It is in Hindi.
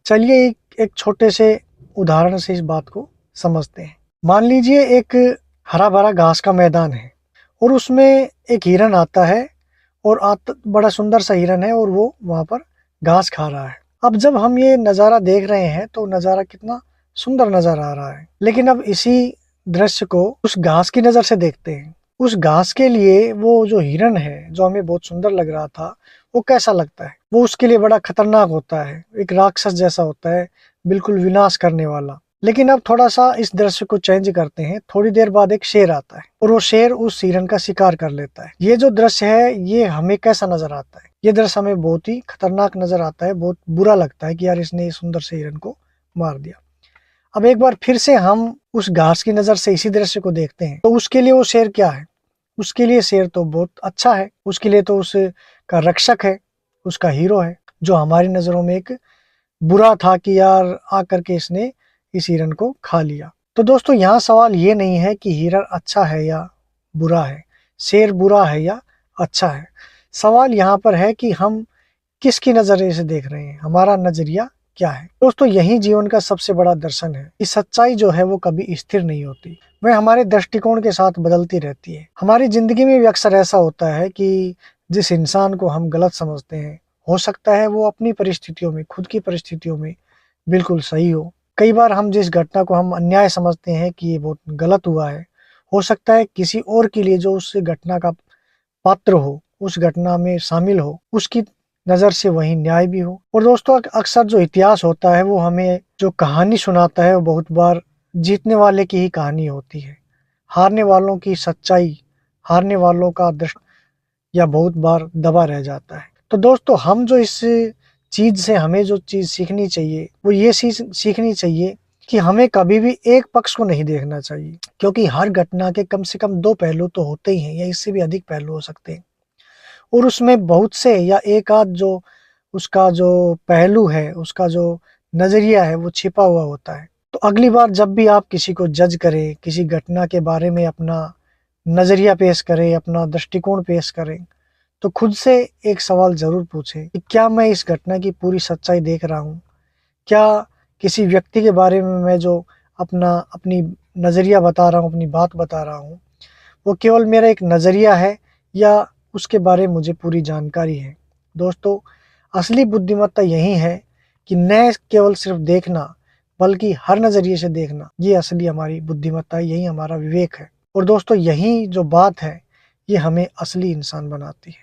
चलिए एक छोटे से उदाहरण से इस बात को समझते हैं। मान लीजिए एक हरा भरा घास का मैदान है और उसमें एक हिरन आता है और बड़ा सुंदर सा हिरन है और वो वहाँ पर घास खा रहा है। अब जब हम ये नज़ारा देख रहे हैं तो नज़ारा कितना सुंदर नज़र आ रहा है, लेकिन अब इसी दृश्य को उस घास की नज़र से देखते हैं। उस घास के लिए वो जो हिरन है, जो हमें बहुत सुंदर लग रहा था, वो कैसा लगता है? वो उसके लिए बड़ा खतरनाक होता है, एक राक्षस जैसा होता है, बिल्कुल विनाश करने वाला। लेकिन अब थोड़ा सा इस दृश्य को चेंज करते हैं। थोड़ी देर बाद एक शेर आता है और वो शेर उस हिरन का शिकार कर लेता है। ये जो दृश्य है ये हमें कैसा नजर आता है? ये दृश्य हमें बहुत ही खतरनाक नजर आता है, बहुत बुरा लगता है कि यार इसने इस सुंदर से हिरन को मार दिया। अब एक बार फिर से हम उस घास की नजर से इसी दृश्य को देखते हैं तो उसके लिए वो शेर क्या है? उसके लिए शेर तो बहुत अच्छा है, उसके लिए तो उसका रक्षक है, उसका हीरो है, जो हमारी नजरों में एक बुरा था कि यार आकर के इसने इस हिरन को खा लिया। तो दोस्तों यहाँ सवाल ये नहीं है कि हिरन अच्छा है या बुरा है, शेर बुरा है या अच्छा है। सवाल यहाँ पर है कि हम किसकी नजरिए से देख रहे हैं, हमारा नजरिया क्या है। दोस्तों यही जीवन का सबसे बड़ा दर्शन है कि सच्चाई जो है वो कभी स्थिर नहीं होती, वह हमारे दृष्टिकोण के साथ बदलती रहती है। हमारी जिंदगी में भी अक्सर ऐसा होता है कि जिस इंसान को हम गलत समझते हैं, हो सकता है वो अपनी परिस्थितियों में, खुद की परिस्थितियों में बिल्कुल सही हो। कई बार हम जिस घटना को हम अन्याय समझते हैं कि ये बहुत गलत हुआ है, हो सकता है किसी और के लिए जो उस घटना का पात्र हो, उस घटना में शामिल हो, उसकी नज़र से वही न्याय भी हो। और दोस्तों अक्सर जो इतिहास होता है वो हमें जो कहानी सुनाता है वो बहुत बार जीतने वाले की ही कहानी होती है। हारने वालों की सच्चाई, हारने वालों का दृष्ट या बहुत बार दबा रह जाता है। तो दोस्तों हम जो इस चीज़ से हमें जो चीज़ सीखनी चाहिए वो ये सीखनी चाहिए कि हमें कभी भी एक पक्ष को नहीं देखना चाहिए, क्योंकि हर घटना के कम से कम 2 पहलू तो होते ही हैं या इससे भी अधिक पहलू हो सकते हैं और उसमें बहुत से या एक आध जो उसका जो पहलू है, उसका जो नज़रिया है वो छिपा हुआ होता है। तो अगली बार जब भी आप किसी को जज करें, किसी घटना के बारे में अपना नज़रिया पेश करें, अपना दृष्टिकोण पेश करें, तो खुद से एक सवाल ज़रूर पूछें कि क्या मैं इस घटना की पूरी सच्चाई देख रहा हूँ? क्या किसी व्यक्ति के बारे में मैं जो अपनी नज़रिया बता रहा हूँ, अपनी बात बता रहा हूँ, वो केवल मेरा एक नज़रिया है या उसके बारे में मुझे पूरी जानकारी है? दोस्तों असली बुद्धिमत्ता यही है कि न केवल सिर्फ देखना बल्कि हर नज़रिए से देखना, ये असली हमारी बुद्धिमत्ता है, यही हमारा विवेक है। और दोस्तों यही जो बात है ये हमें असली इंसान बनाती है।